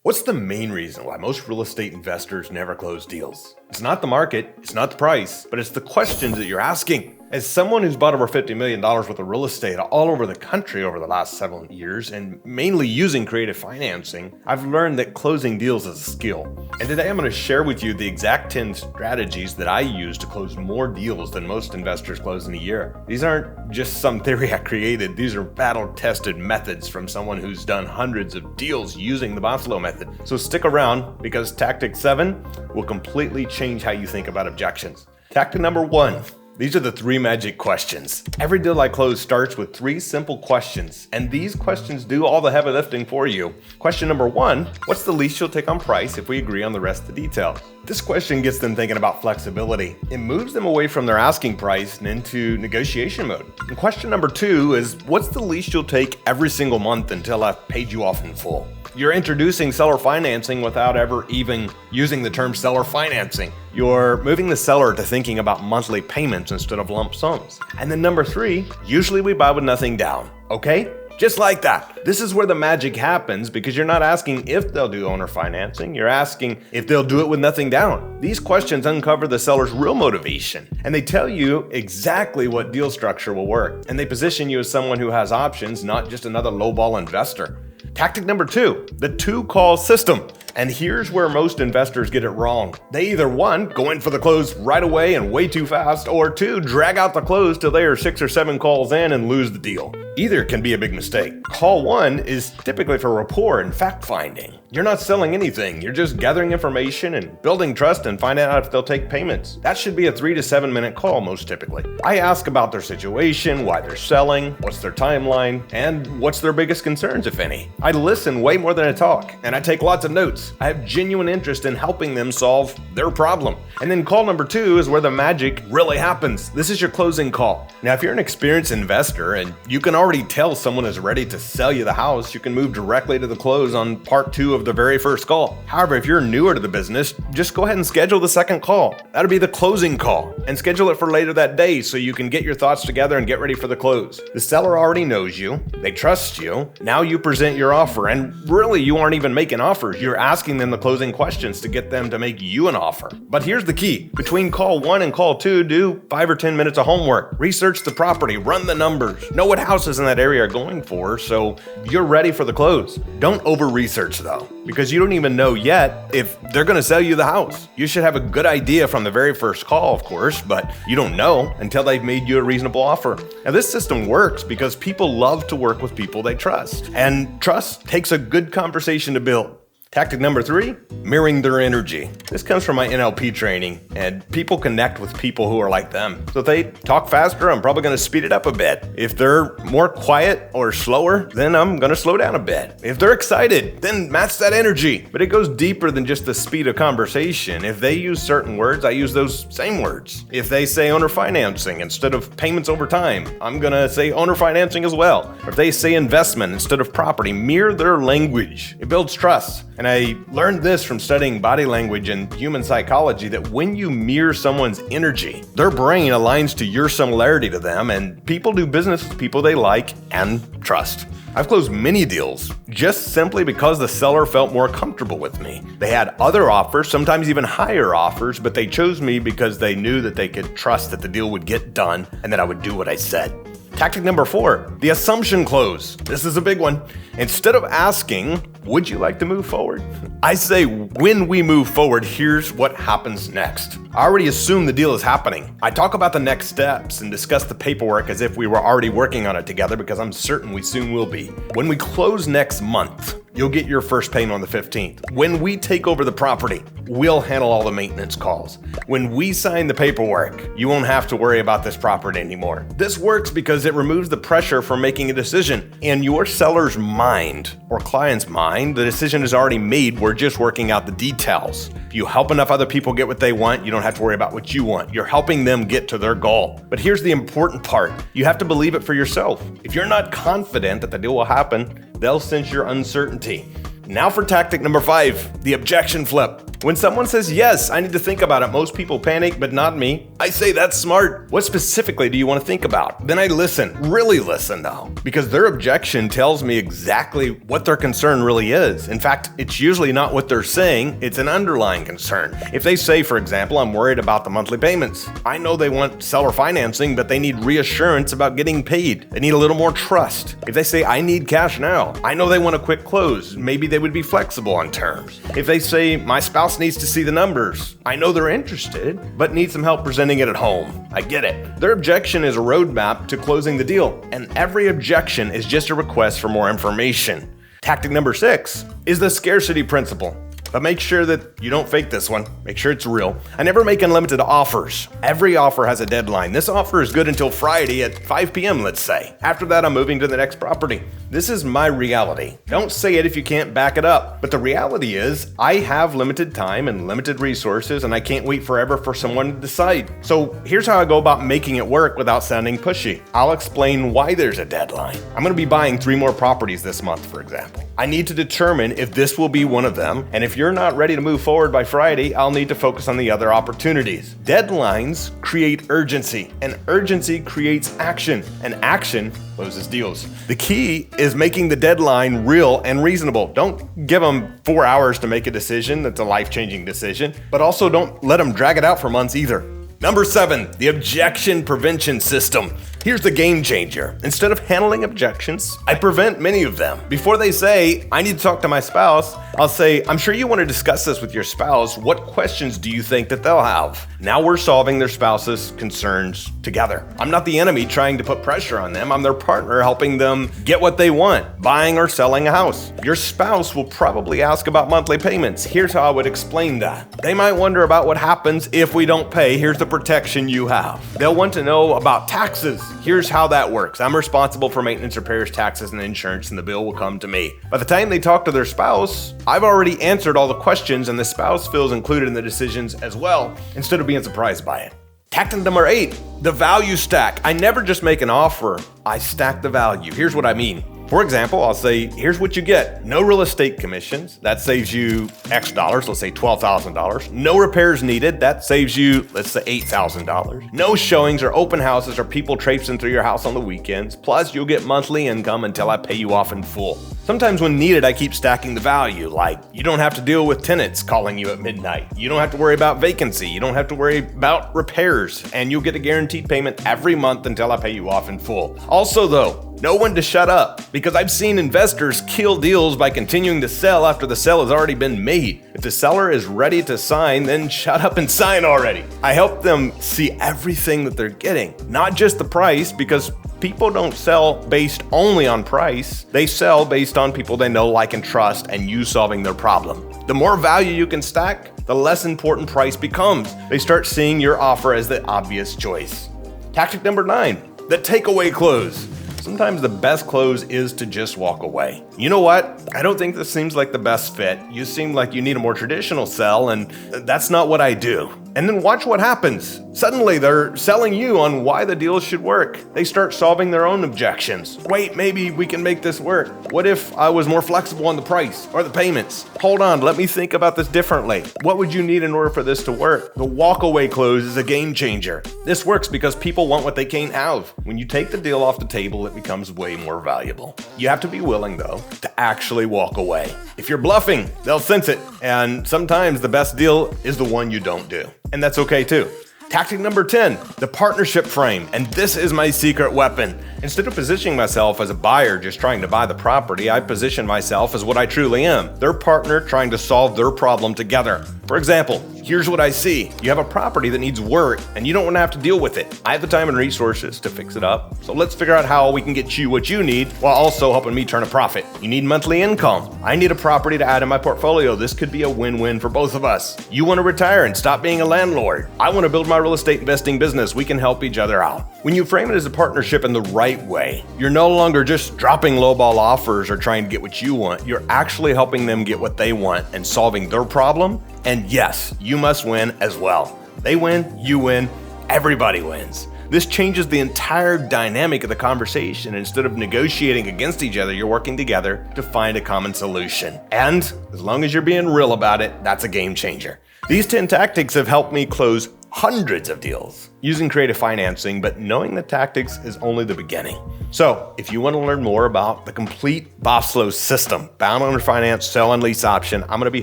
What's the main reason why most real estate investors never close deals? It's not the market, it's not the price, but it's the questions that you're asking. As someone who's bought over $50 million worth of real estate all over the country over the last 7 years, and mainly using creative financing, I've learned that closing deals is a skill. And today I'm going to share with you the exact 10 strategies that I use to close more deals than most investors close in a year. These aren't just some theory I created, these are battle-tested methods from someone who's done hundreds of deals using the BOFSLO method. So stick around, because Tactic 7 will completely change how you think about objections. Tactic number 1. These are the 3 magic questions. Every deal I close starts with 3 simple questions, and these questions do all the heavy lifting for you. Question number 1, what's the least you'll take on price if we agree on the rest of the details? This question gets them thinking about flexibility. It moves them away from their asking price and into negotiation mode. And question number 2 is, what's the least you'll take every single month until I've paid you off in full? You're introducing seller financing without ever even using the term seller financing. You're moving the seller to thinking about monthly payments instead of lump sums. And then number 3, usually we buy with nothing down, okay? Just like that. This is where the magic happens, because you're not asking if they'll do owner financing, you're asking if they'll do it with nothing down. These questions uncover the seller's real motivation, and they tell you exactly what deal structure will work. And they position you as someone who has options, not just another lowball investor. Tactic number 2, the 2-call system. And here's where most investors get it wrong. They either 1, go in for the close right away and way too fast, or 2, drag out the close till they are 6 or 7 calls in and lose the deal. Either can be a big mistake. Call 1 is typically for rapport and fact-finding. You're not selling anything, you're just gathering information and building trust and finding out if they'll take payments. That should be a 3 to 7 minute call most typically. I ask about their situation, why they're selling, what's their timeline, and what's their biggest concerns, if any. I listen way more than I talk, and I take lots of notes. I have genuine interest in helping them solve their problem. And then call number 2 is where the magic really happens. This is your closing call. Now, if you're an experienced investor and you can already tell someone is ready to sell you the house, you can move directly to the close on part 2 of the very first call. However, if you're newer to the business, just go ahead and schedule the second call. That'll be the closing call, and schedule it for later that day so you can get your thoughts together and get ready for the close. The seller already knows you, they trust you. Now you present your offer, and really you aren't even making offers. You're asking them the closing questions to get them to make you an offer. But here's the key. Between call 1 and call 2, do 5 or 10 minutes of homework. Research the property, run the numbers, know what houses in that area are going for so you're ready for the close. Don't over-research though, because you don't even know yet if they're going to sell you the house. You should have a good idea from the very first call, of course, but you don't know until they've made you a reasonable offer. Now, this system works because people love to work with people they trust, and trust takes a good conversation to build. Tactic number 3, mirroring their energy. This comes from my NLP training, and people connect with people who are like them. So if they talk faster, I'm probably going to speed it up a bit. If they're more quiet or slower, then I'm going to slow down a bit. If they're excited, then match that energy. But it goes deeper than just the speed of conversation. If they use certain words, I use those same words. If they say owner financing instead of payments over time, I'm going to say owner financing as well. Or if they say investment instead of property, mirror their language. It builds trust. And I learned this from studying body language and human psychology, that when you mirror someone's energy, their brain aligns to your similarity to them, and people do business with people they like and trust. I've closed many deals just simply because the seller felt more comfortable with me. They had other offers, sometimes even higher offers, but they chose me because they knew that they could trust that the deal would get done and that I would do what I said. Tactic number 4, the assumption close. This is a big one. Instead of asking, would you like to move forward? I say, when we move forward, here's what happens next. I already assume the deal is happening. I talk about the next steps and discuss the paperwork as if we were already working on it together, because I'm certain we soon will be. When we close next month, you'll get your first payment on the 15th. When we take over the property, we'll handle all the maintenance calls. When we sign the paperwork, you won't have to worry about this property anymore. This works because it removes the pressure from making a decision. In your seller's mind or client's mind, the decision is already made. We're just working out the details. If you help enough other people get what they want, you don't have to worry about what you want. You're helping them get to their goal. But here's the important part. You have to believe it for yourself. If you're not confident that the deal will happen, they'll sense your uncertainty. Now for tactic number 5, the objection flip. When someone says, yes, I need to think about it, most people panic, but not me. I say, that's smart. What specifically do you want to think about? Then I listen, really listen though, because their objection tells me exactly what their concern really is. In fact, it's usually not what they're saying, it's an underlying concern. If they say, for example, I'm worried about the monthly payments. I know they want seller financing, but they need reassurance about getting paid. They need a little more trust. If they say, I need cash now, I know they want a quick close. Maybe they would be flexible on terms. If they say, my spouse needs to see the numbers, I know they're interested, but need some help presenting it at home. I get it. Their objection is a roadmap to closing the deal, and every objection is just a request for more information. Tactic number 6 is the scarcity principle. But make sure that you don't fake this one. Make sure it's real. I never make unlimited offers. Every offer has a deadline. This offer is good until Friday at 5 p.m., let's say. After that, I'm moving to the next property. This is my reality. Don't say it if you can't back it up. But the reality is, I have limited time and limited resources, and I can't wait forever for someone to decide. So here's how I go about making it work without sounding pushy. I'll explain why there's a deadline. I'm going to be buying 3 more properties this month, for example. I need to determine if this will be one of them, and if you're not ready to move forward by Friday, I'll need to focus on the other opportunities. Deadlines create urgency, and urgency creates action, and action closes deals. The key is making the deadline real and reasonable. Don't give them 4 hours to make a decision that's a life-changing decision, but also don't let them drag it out for months either. Number 7, the Objection Prevention System. Here's the game changer. Instead of handling objections, I prevent many of them. Before they say, I need to talk to my spouse, I'll say, I'm sure you want to discuss this with your spouse. What questions do you think that they'll have? Now we're solving their spouse's concerns together. I'm not the enemy trying to put pressure on them. I'm their partner helping them get what they want, buying or selling a house. Your spouse will probably ask about monthly payments. Here's how I would explain that. They might wonder about what happens if we don't pay. Here's the protection you have. They'll want to know about taxes. Here's how that works. I'm responsible for maintenance, repairs, taxes, and insurance, and the bill will come to me. By the time they talk to their spouse, I've already answered all the questions, and the spouse feels included in the decisions as well, instead of being surprised by it. Tactic number 8, the value stack. I never just make an offer, I stack the value. Here's what I mean. For example, I'll say, here's what you get. No real estate commissions. That saves you X dollars, let's say $12,000. No repairs needed. That saves you, let's say $8,000. No showings or open houses or people traipsing through your house on the weekends. Plus, you'll get monthly income until I pay you off in full. Sometimes when needed, I keep stacking the value, like you don't have to deal with tenants calling you at midnight. You don't have to worry about vacancy. You don't have to worry about repairs, and you'll get a guaranteed payment every month until I pay you off in full. Also though, know when to shut up, because I've seen investors kill deals by continuing to sell after the sale has already been made. If the seller is ready to sign, then shut up and sign already. I help them see everything that they're getting, not just the price, because people don't sell based only on price. They sell based on people they know, like, and trust, and you solving their problem. The more value you can stack, the less important price becomes. They start seeing your offer as the obvious choice. Tactic number 9, the takeaway close. Sometimes the best close is to just walk away. You know what? I don't think this seems like the best fit. You seem like you need a more traditional sell, and that's not what I do. And then watch what happens. Suddenly they're selling you on why the deal should work. They start solving their own objections. Wait, maybe we can make this work. What if I was more flexible on the price or the payments? Hold on, let me think about this differently. What would you need in order for this to work? The walkaway close is a game changer. This works because people want what they can't have. When you take the deal off the table, it becomes way more valuable. You have to be willing, though, to actually walk away. If you're bluffing, they'll sense it. And sometimes the best deal is the one you don't do. And that's okay too. Tactic number 10, the partnership frame. And this is my secret weapon. Instead of positioning myself as a buyer just trying to buy the property, I position myself as what I truly am, their partner trying to solve their problem together. For example, here's what I see. You have a property that needs work and you don't want to have to deal with it. I have the time and resources to fix it up. So let's figure out how we can get you what you need while also helping me turn a profit. You need monthly income. I need a property to add in my portfolio. This could be a win-win for both of us. You want to retire and stop being a landlord. I want to build my real estate investing business. We can help each other out. When you frame it as a partnership in the right way, you're no longer just dropping lowball offers or trying to get what you want. You're actually helping them get what they want and solving their problem. And yes, you must win as well. They win, you win, everybody wins. This changes the entire dynamic of the conversation. Instead of negotiating against each other, you're working together to find a common solution. And as long as you're being real about it, that's a game changer. These 10 tactics have helped me close hundreds of deals using creative financing, but knowing the tactics is only the beginning. So if you want to learn more about the complete BOFSLO system, bound owner finance, sell and lease option, I'm going to be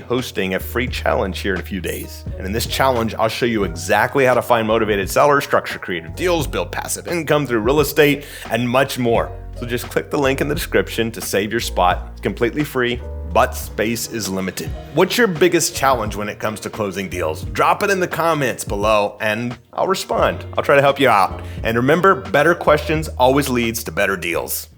hosting a free challenge here in a few days. And in this challenge, I'll show you exactly how to find motivated sellers, structure creative deals, build passive income through real estate, and much more. So just click the link in the description to save your spot. It's completely free, but space is limited. What's your biggest challenge when it comes to closing deals? Drop it in the comments below and I'll respond. I'll try to help you out. And remember, better questions always leads to better deals.